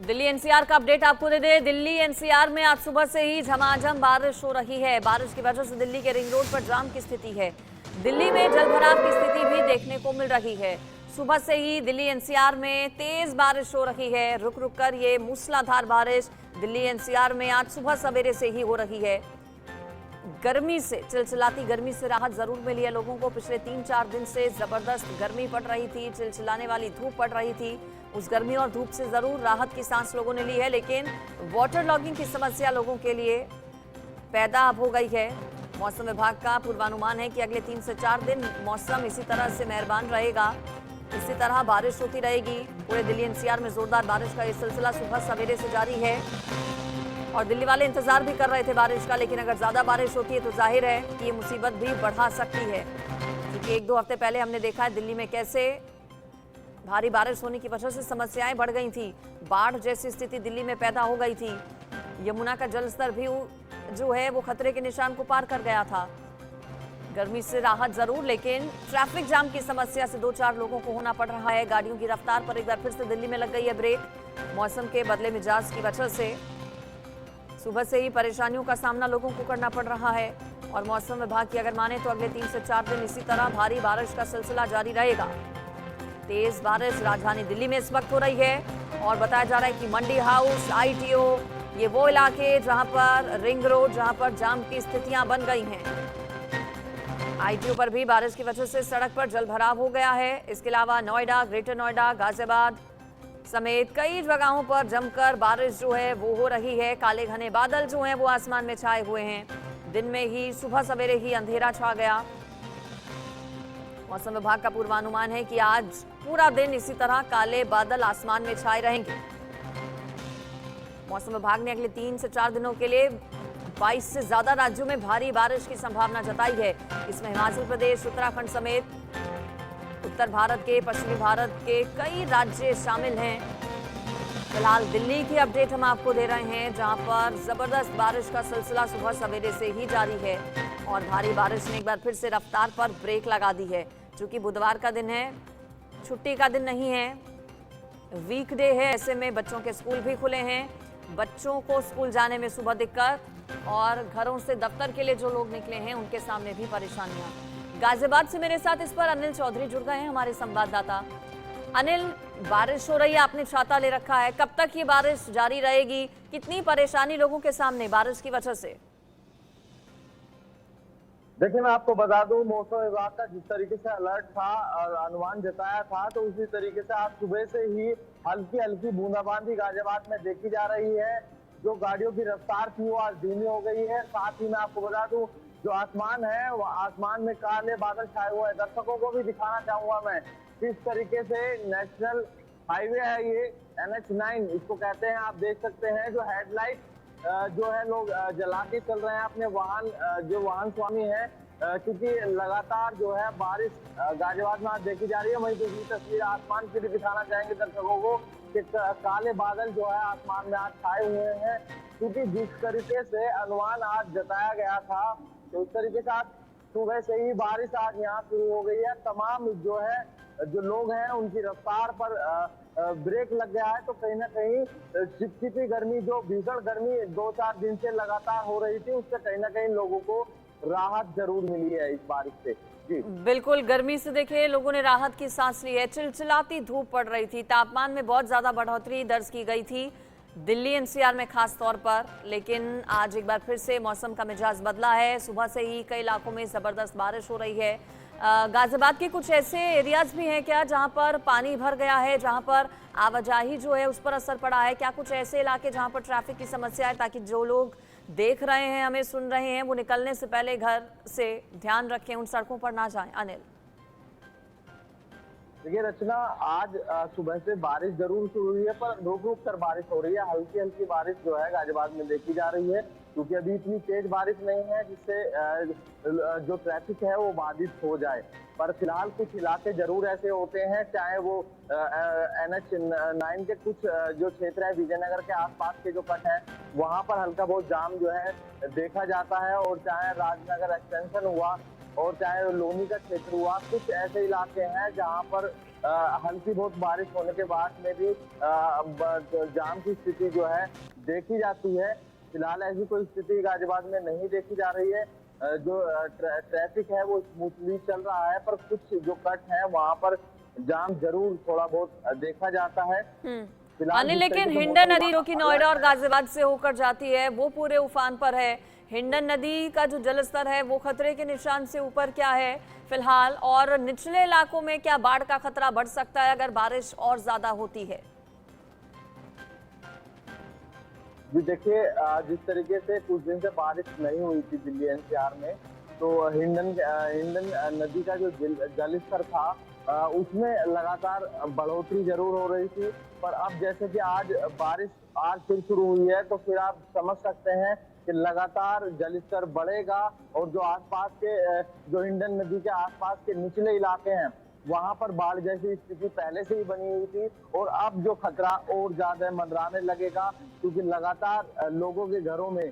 Delhi NCR का update आपको दे दे। Delhi NCR में आज सुबह से ही झमाझम बारिश हो रही है। बारिश की वजह से दिल्ली के रिंग रोड पर जाम की स्थिति है। दिल्ली में जलभराव की स्थिति भी देखने को मिल रही है। सुबह से ही दिल्ली एनसीआर में तेज बारिश हो रही है। रुक रुक कर ये मूसलाधार बारिश दिल्ली एनसीआर में आज सुबह सवेरे से ही हो रही है। गर्मी से, चिलचिलाती गर्मी से राहत जरूर मिली है लोगों को। पिछले 3-4 दिन से जबरदस्त गर्मी पड़ रही थी, चिलचिलाने वाली धूप पड़ रही थी। उस गर्मी और धूप से जरूर राहत की सांस लोगों ने ली है, लेकिन वाटर लॉगिंग की समस्या लोगों के लिए पैदा अब हो गई है। मौसम विभाग का पूर्वानुमान है कि अगले 3 से 4 दिन मौसम इसी तरह से मेहरबान रहेगा। इसी तरह बारिश होती रहेगी। पूरे दिल्ली एनसीआर में जोरदार बारिश का ये सिलसिला सुबह सवेरे से जारी है और दिल्ली वाले इंतजार भी कर रहे थे बारिश का, लेकिन अगर ज्यादा बारिश होती है तो जाहिर है कि ये मुसीबत भी बढ़ा सकती है। क्योंकि 1-2 हफ्ते पहले हमने देखा है दिल्ली में कैसे भारी बारिश होने की वजह से समस्याएं बढ़ गई थी। बाढ़ जैसी स्थिति दिल्ली में पैदा हो गई थी। यमुना का जलस्तर भी जो है वो खतरे के निशान को पार कर गया था। गर्मी से राहत जरूर, लेकिन ट्रैफिक जाम की समस्या से 2-4 लोगों को होना पड़ रहा है। गाड़ियों की रफ्तार पर एक बार फिर से दिल्ली में लग गई है ब्रेक। मौसम के बदले मिजाज की वजह से सुबह से ही परेशानियों का सामना लोगों को करना पड़ रहा है और मौसम विभाग की अगर माने तो अगले 3 से 4 दिन इसी तरह भारी बारिश का सिलसिला जारी रहेगा। तेज बारिश राजधानी दिल्ली में इस वक्त हो रही है और बताया जा रहा है कि मंडी हाउस, आईटीओ, ये वो इलाके जहां पर रिंग रोड, जहां पर जाम की स्थितियां बन गई हैं। आईटीओ पर भी बारिश की वजह से सड़क पर जलभराव हो गया है। इसके अलावा नोएडा, ग्रेटर नोएडा, गाजियाबाद समेत कई जगहों पर जमकर बारिश जो है वो हो रही है। काले घने बादल जो हैं वो आसमान में छाए हुए हैं। दिन में ही सुबह सवेरे ही अंधेरा छा गया। मौसम विभाग का पूर्वानुमान है कि आज पूरा दिन इसी तरह काले बादल आसमान में छाए रहेंगे। मौसम विभाग ने अगले 3 से 4 दिनों के लिए 22 से ज्यादा राज्यों में भारी बारिश की संभावना जताई है। इसमें हिमाचल प्रदेश, उत्तराखंड समेत उत्तर भारत के, पश्चिमी भारत के कई राज्य शामिल हैं। फिलहाल दिल्ली की अपडेट हम आपको दे रहे हैं, जहां पर जबरदस्त बारिश का सिलसिला सुबह सवेरे से ही जारी है और भारी बारिश ने एक बार फिर से रफ्तार पर ब्रेक लगा दी है। चूंकि बुधवार का दिन है, छुट्टी का दिन नहीं है, वीकडे है, ऐसे में बच्चों के स्कूल भी खुले हैं। बच्चों को स्कूल जाने में सुबह दिक्कत और घरों से दफ्तर के लिए जो लोग निकले हैं उनके सामने भी परेशानियां। गाजियाबाद से मेरे साथ इस पर अनिल चौधरी जुड़ गए हैं, हमारे संवाददाता। अनिल, बारिश हो रही है, आपने छाता ले रखा है, कब तक ये बारिश जारी रहेगी? कितनी परेशानी लोगों के सामने बारिश की वजह से? देखिए, मैं आपको बता दूं, मौसम विभाग का जिस तरीके से अलर्ट था और अनुमान जताया था, तो उसी तरीके से आज सुबह से ही हल्की हल्की बूंदाबांदी गाजियाबाद में देखी जा रही है। जो गाड़ियों की रफ्तार थी वो आज धीमी हो गई है। साथ ही मैं आपको बता दूं, जो आसमान है वो आसमान में काले बादल छाए हुए हैं। दर्शकों को भी दिखाना चाहूंगा मैं किस तरीके से नेशनल हाईवे है ये, NH9 इसको कहते हैं। आप देख सकते हैं जो हेडलाइट जो है लोग जला के चल रहे हैं अपने वाहन, जो वाहन स्वामी है, क्योंकि लगातार जो है बारिश गाजियाबाद में आज देखी जा रही है। वहीं दूसरी तस्वीर आसमान की भी दिखाना चाहेंगे दर्शकों को कि काले बादल जो है आसमान में आज छाए हुए हैं। क्योंकि जिस तरीके से अनुमान आज जताया गया था, तो उस तरीके से आज सुबह से ही बारिश आज यहाँ शुरू हो गई है। तमाम जो है जो लोग हैं उनकी रफ्तार पर ब्रेक लग गया है। तो कहीं ना कहीं चिपचिपी गर्मी, जो भीषण गर्मी 2-4 दिन से लगातार हो रही थी, उससे कहीं ना कहीं लोगों को राहत जरूर मिली है इस बारिश से। जी बिल्कुल, गर्मी से देखिए लोगों ने राहत की सांस ली है। चिलचिलाती धूप पड़ रही थी, तापमान में बहुत ज्यादा बढ़ोतरी दर्ज की गई थी दिल्ली एनसीआर में खास तौर पर, लेकिन आज एक बार फिर से मौसम का मिजाज बदला है। सुबह से ही कई इलाकों में जबरदस्त बारिश हो रही है। गाजियाबाद के कुछ ऐसे एरियाज भी हैं क्या जहां पर पानी भर गया है, जहां पर आवाजाही जो है उस पर असर पड़ा है? क्या कुछ ऐसे इलाके जहां पर ट्रैफिक की समस्या है, ताकि जो लोग देख रहे हैं, हमें सुन रहे हैं, वो निकलने से पहले घर से ध्यान रखें, उन सड़कों पर ना जाएं? अनिल, देखिए रचना, आज सुबह से बारिश जरूर शुरू हुई है, पर रुक रुक कर बारिश हो रही है। हल्की हल्की बारिश जो है गाजियाबाद में देखी जा रही है, क्योंकि अभी इतनी तेज बारिश नहीं है जिससे जो ट्रैफिक है वो बाधित हो जाए। पर फिलहाल कुछ इलाके जरूर ऐसे होते हैं, चाहे वो NH9 के कुछ जो क्षेत्र है, विजयनगर के आसपास के जो कट है, वहां पर हल्का बहुत जाम जो है देखा जाता है। और चाहे राजनगर एक्सटेंशन हुआ, और चाहे लोनी का क्षेत्र हुआ, कुछ ऐसे इलाके हैं जहां पर हल्की बहुत बारिश होने के बाद में भी जाम की स्थिति जो है देखी जाती है। फिलहाल ऐसी कोई स्थिति गाजियाबाद में नहीं देखी जा रही है। जो ट्रैफिक है वो स्मूथली चल रहा है, पर कुछ जो कट है वहां पर जाम जरूर थोड़ा बहुत देखा जाता है। अनिल, लेकिन हिंडन नदी जो कि नोएडा और गाजियाबाद से होकर जाती है वो पूरे उफान पर है। हिंडन नदी का जो जलस्तर है वो खतरे के निशान से ऊपर क्या है फिलहाल, और निचले इलाकों में क्या बाढ़ का खतरा बढ़ सकता है अगर बारिश और ज्यादा होती है? जी देखिए, जिस तरीके से कुछ दिन से बारिश नहीं हुई थी दिल्ली एनसीआर में, तो हिंडन नदी का जो जल स्तर था उसमें लगातार बढ़ोतरी जरूर हो रही थी। पर अब जैसे कि बारिश आज फिर शुरू हुई है, तो फिर आप समझ सकते हैं कि लगातार जल स्तर बढ़ेगा और जो आसपास के जो हिंडन नदी के आसपास के निचले इलाके हैं वहां पर बाढ़ जैसी स्थिति पहले से ही बनी हुई थी, और अब जो खतरा और ज्यादा मंडराने लगेगा, क्योंकि लगातार लोगों के घरों में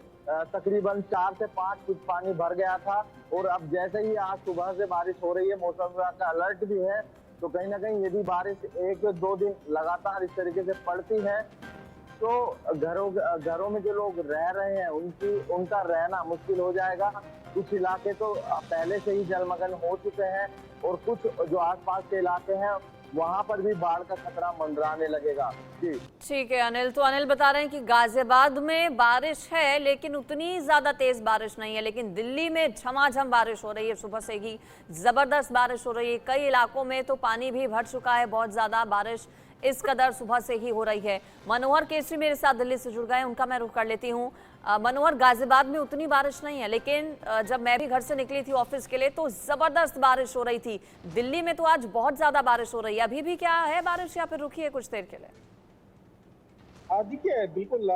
तकरीबन 4 से 5 फुट पानी भर गया था। और अब जैसे ही आज सुबह से बारिश हो रही है, मौसम विभाग का अलर्ट भी है, तो कहीं ना कहीं यदि बारिश 1 या 2 दिन लगातार इस तरीके से पड़ती है तो घरों में जो लोग रह रहे हैं उनका रहना मुश्किल हो जाएगा। कुछ इलाके तो पहले से ही जलमग्न हो चुके हैं, और कुछ जो आसपास के इलाके हैं वहां पर भी बाढ़ का खतरा मंडराने लगेगा। जी ठीक है अनिल, तो अनिल बता रहे हैं कि गाजियाबाद में बारिश है लेकिन उतनी ज्यादा तेज बारिश नहीं है, लेकिन दिल्ली में झमाझम बारिश हो रही है, सुबह से ही जबरदस्त बारिश हो रही है। कई इलाकों में तो पानी भी भर चुका है, बहुत ज्यादा बारिश इस कदर सुबह से ही हो रही है। मनोहर केसरी मेरे साथ दिल्ली से जुड़ गए, उनका मैं रुख कर लेती हूँ। मनोहर, गाजियाबाद में उतनी बारिश नहीं है, लेकिन जब मैं भी घर से निकली थी ऑफिस के लिए तो जबरदस्त बारिश हो रही थी। दिल्ली में तो आज बहुत ज्यादा बारिश हो रही है, अभी भी क्या है बारिश या फिर रुकी है कुछ देर के लिए? देखिए, बिल्कुल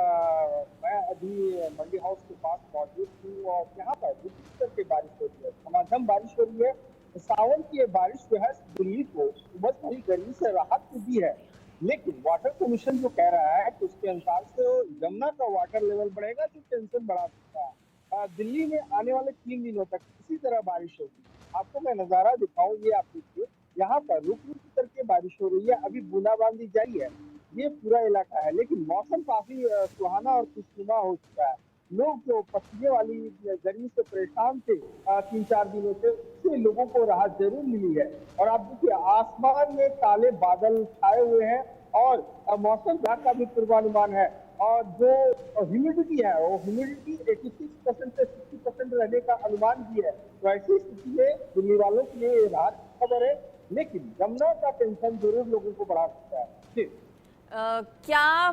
मैं अभी मंडी हाउस के पास मौजूद हूँ और यहाँ पर रुक के बारिश हो रही है, झमाझम बारिश हो रही है। सावन की ये बारिश जो है दिल्ली को सुबह भरी गर्मी से राहत तो दी है, लेकिन वाटर कमीशन जो कह रहा है कि उसके अनुसार से यमुना का वाटर लेवल बढ़ेगा जो टेंशन बढ़ा सकता है। दिल्ली में आने वाले 3 दिनों तक इसी तरह बारिश होगी। आपको मैं नजारा दिखाऊं, ये आप देखिए, यहाँ पर रुक रुक करके बारिश हो रही है, अभी बूंदाबांदी जारी है, ये पूरा इलाका है, लेकिन मौसम काफी सुहाना और खुशनुमा हो चुका है। लोग जो पसीने वाली गर्मी से परेशान थे 3-4 दिनों से, उससे लोगों को राहत जरूर मिली है। और आप देखिए, आसमान में काले बादल छाए हुए हैं और मौसम विभाग का भी पूर्वानुमान है, और जो ह्यूमिडिटी है वो ह्यूमिडिटी 86% से 60% रहने का अनुमान भी है। तो ऐसी स्थिति में दिल्ली वालों के लिए राहत की खबर है, लेकिन यमुना का टेंशन जरूर लोगों को बढ़ा सकता है। जी क्या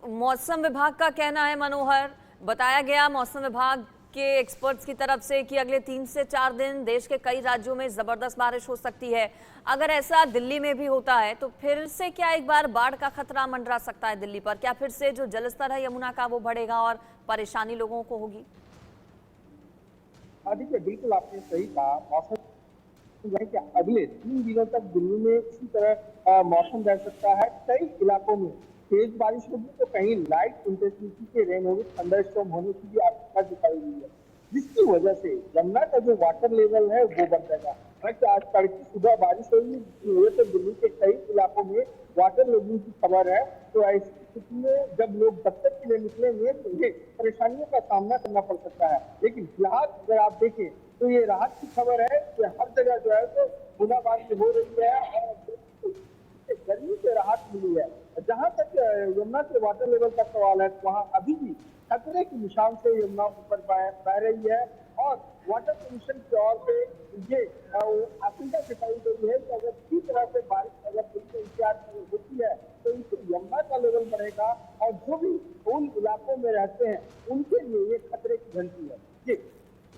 मौसम विभाग का कहना है मनोहर? बताया गया मौसम विभाग के एक्सपर्ट्स की तरफ से कि अगले 3 से 4 दिन देश के कई राज्यों में जबरदस्त बारिश हो सकती है। अगर ऐसा दिल्ली में भी होता है तो फिर से क्या एक बार बाढ़ का खतरा मंडरा सकता है दिल्ली पर? क्या फिर से जो जलस्तर है यमुना का वो बढ़ेगा और परेशानी लोगों को होगी? देखिए, बिल्कुल आपने सही कहा। मौसम कि अगले 3 दिनों तक दिल्ली में इसी तरह मौसम रह सकता है। कई इलाकों में तेज बारिश होगी तो कहीं लाइट इंटेंसिटी के रेन होगी, थंडरस्टॉर्म होने की भी आशंका दिखाई गई है, जिसकी वजह से यमुना का जो वाटर लेवल है वो बढ़ जाएगा। आज तड़की सुबह बारिश होगी, जिसकी वजह से दिल्ली के कई इलाकों में वाटर लेवल की खबर है। तो ऐसी स्थिति में जब लोग दफ्तर के लिए निकलेंगे तो ये परेशानियों का सामना करना पड़ सकता है। लेकिन फिलहाल अगर आप देखें तो ये राहत की खबर है कि हर जगह जो है तो बूंदाबांदी हो रही है और गर्मी से राहत मिली है। जहां तक यमुना के वाटर लेवल का सवाल है, वहां अभी भी खतरे के निशान से यमुना ऊपर बह रही है, और वाटर कमीशन की ओर से ये आशंका जताई गई है कि अगर इसी तरह से बारिश अगर होती है तो इससे यमुना का लेवल बढ़ेगा, और जो भी उन इलाकों में रहते हैं उनके लिए ये खतरे की घंटी है। जी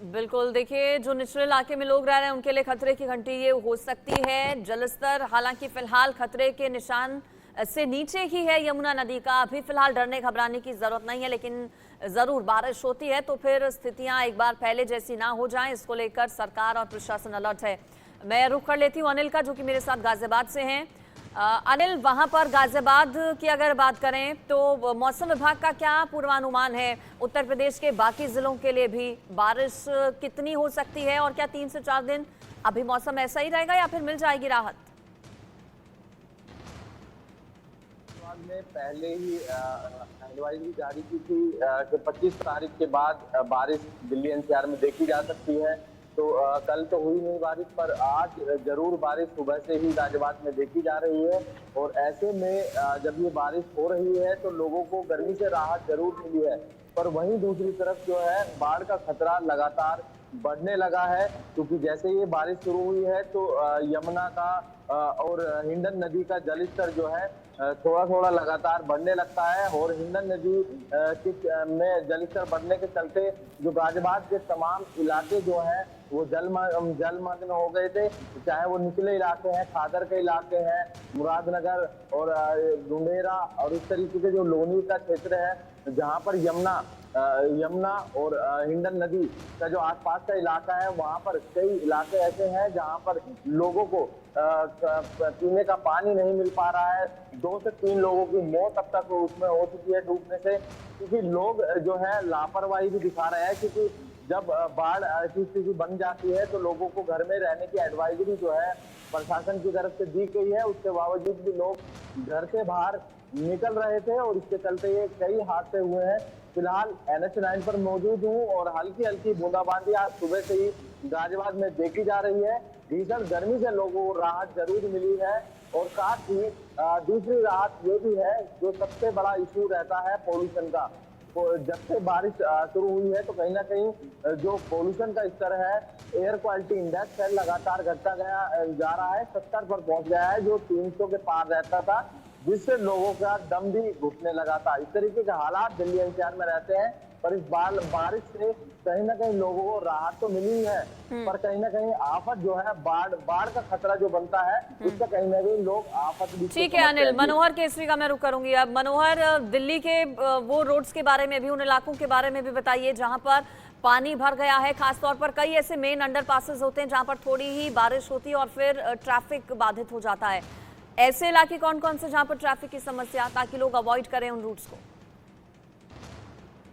बिल्कुल, देखिए जो निचले इलाके में लोग रह रहे हैं उनके लिए खतरे की घंटी ये हो सकती है। जलस्तर हालांकि फिलहाल खतरे के निशान से नीचे ही है यमुना नदी का, अभी फिलहाल डरने घबराने की जरूरत नहीं है, लेकिन जरूर बारिश होती है तो फिर स्थितियां एक बार पहले जैसी ना हो जाएं, इसको लेकर सरकार और प्रशासन अलर्ट है। मैं रुख कर लेती हूँ अनिल का, जो कि मेरे साथ गाजियाबाद से हैं। अनिल, वहां पर गाजियाबाद की अगर बात करें तो मौसम विभाग का क्या पूर्वानुमान है? उत्तर प्रदेश के बाकी जिलों के लिए भी बारिश कितनी हो सकती है और क्या 3 से 4 दिन अभी मौसम ऐसा ही रहेगा या फिर मिल जाएगी राहत? विभाग ने पहले ही एडवाइजरी जारी की थी कि 25 तारीख के बाद बारिश दिल्ली एनसीआर में देखी जा सकती है। तो कल तो हुई नहीं बारिश, पर आज जरूर बारिश सुबह से ही गाजियाबाद में देखी जा रही है। और ऐसे में जब ये बारिश हो रही है तो लोगों को गर्मी से राहत जरूर मिली है, पर वहीं दूसरी तरफ जो है बाढ़ का खतरा लगातार बढ़ने लगा है। क्योंकि जैसे ये बारिश शुरू हुई है तो यमुना का और हिंडन नदी का जलस्तर जो है थोड़ा थोड़ा लगातार बढ़ने लगता है। और हिंडन नदी में जलस्तर बढ़ने के चलते जो गाजियाबाद के तमाम इलाके जो हैं वो जलमग्न हो गए थे। चाहे वो निचले इलाके हैं, खादर के इलाके हैं, मुरादनगर और डुंडेरा और इस तरीके के जो लोनी का क्षेत्र है, जहाँ पर यमुना और हिंडन नदी का जो आसपास का इलाका है, वहाँ पर कई इलाके ऐसे हैं जहाँ पर लोगों को पीने का पानी नहीं मिल पा रहा है। 2 से 3 लोगों की मौत अब तक उसमें हो चुकी है डूबने से, क्योंकि लोग जो है लापरवाही भी दिखा रहे हैं। क्योंकि जब बाढ़ ऐसी स्थिति बन जाती है तो लोगों को घर में रहने की एडवाइजरी जो है प्रशासन की तरफ से दी गई है, उसके बावजूद भी लोग घर से बाहर निकल रहे थे और इसके चलते ये कई हादसे हुए हैं। फिलहाल NH9 पर मौजूद हूँ और हल्की हल्की बूंदाबांदी आज सुबह से ही गाजियाबाद में देखी जा रही है। भीषण गर्मी से लोगों को राहत जरूर मिली है और साथ ही दूसरी राहत ये भी है, जो सबसे बड़ा इशू रहता है पोल्यूशन का। तो जब से बारिश शुरू हुई है तो कहीं ना कहीं जो पोल्यूशन का स्तर है, एयर क्वालिटी इंडेक्स है, लगातार घटता जा रहा है, 70 पर पहुंच गया है, जो 300 के पार रहता था, जिससे लोगों का दम भी घुटने लगा था। इस तरीके के हालात दिल्ली एनसीआर में रहते हैं, पर इस बारिश से कहीं ना कहीं लोगों को राहत तो मिली है, पर कहीं ना कहीं आफत जो है, बाढ़ का खतरा जो बनता है, उसका कहीं ना कहीं लोग आफत भी। ठीक है अनिल, मनोहर केसरी का मैं रुख करूंगी। अब मनोहर, दिल्ली के वो रोड्स के बारे में भी, उन इलाकों के बारे में भी बताइए जहां पर पानी भर गया है। खासतौर पर कई ऐसे मेन अंडरपासेस होते हैं जहां पर थोड़ी ही बारिश होती है और फिर ट्रैफिक बाधित हो जाता है। ऐसे इलाके कौन कौन से जहां पर ट्रैफिक की समस्या, ताकि लोग अवॉइड करें उन रूट्स को?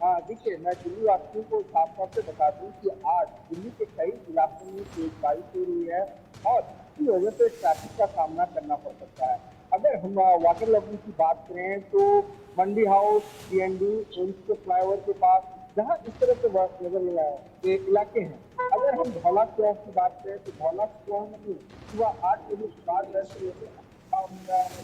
हाँ देखिए, मैं दिल्ली वासियों को साफ तौर से बता दूं कि आज दिल्ली के कई इलाकों में तेज बारिश हो रही है और इसकी वजह से ट्रैफिक का सामना करना पड़ सकता है। अगर हम वाटर लॉगिंग की बात करें तो मंडी हाउस, CND, एम्स के फ्लाईओवर के पास जहाँ इस तरह के इलाके हैं। अगर हम धौला चौक की बात करें तो धौला चौक में सुबह 8 बजे के बाद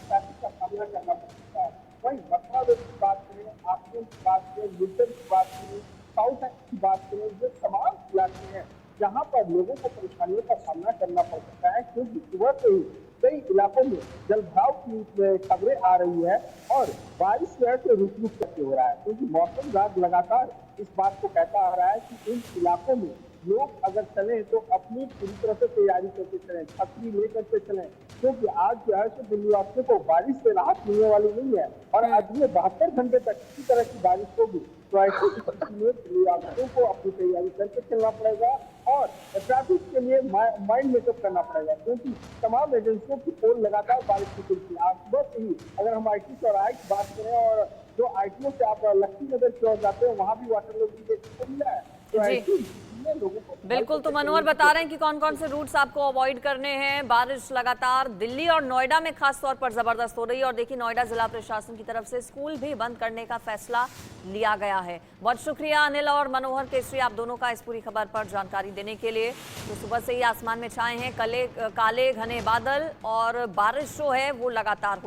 ट्रैफिक का सामना करना पड़ सकता है। वहीं मथुरा रोड की बात करें, आसपास की बात करें, मिल्टन की बात करें, साउथ एंड की बात करें, जो तमाम इलाके हैं जहाँ पर लोगों को परेशानियों का सामना करना पड़ सकता है, क्योंकि सुबह से ही कई इलाकों में जलभराव की खबरें आ रही है और बारिश जो है तो रुक रुक करके हो रहा है। क्योंकि मौसम विभाग लगातार इस बात को कहता आ रहा है कि इन इलाकों में लोग अगर चलें तो अपनी पूरी तरह से तैयारी करके चलें, छतरी लेकर के चलें, क्योंकि आज जो है दिल्ली वासियों को बारिश से राहत मिलने वाली नहीं है और अगले 72 घंटे तक इसी तरह की बारिश होगी। तो ऐसी स्थिति में दिल्ली वासियों को अपनी तैयारी करके चलना पड़ेगा और ट्रैफिक के लिए माइंड मेकअप करना पड़ेगा, क्योंकि तमाम एजेंसियों की पोल लगातार बारिश की खुलती है। आज सुबह से ही अगर हम IT चौराहे की बात करें और जो ITO से आप लक्ष्मी नगर की ओर जाते हैं, वहाँ भी वाटर लॉगिंग देखने को मिला है। तो ऐसी बिल्कुल, तो मनोहर बता रहे हैं कि कौन कौन से रूट्स आपको अवॉइड करने हैं। बारिश लगातार दिल्ली और नोएडा में खास तौर पर जबरदस्त हो रही है और देखिए नोएडा जिला प्रशासन की तरफ से स्कूल भी बंद करने का फैसला लिया गया है। बहुत शुक्रिया अनिल और मनोहर केसरी, आप दोनों का इस पूरी खबर पर जानकारी देने के लिए। तो सुबह से ही आसमान में छाए हैं काले घने बादल और बारिश जो है वो लगातार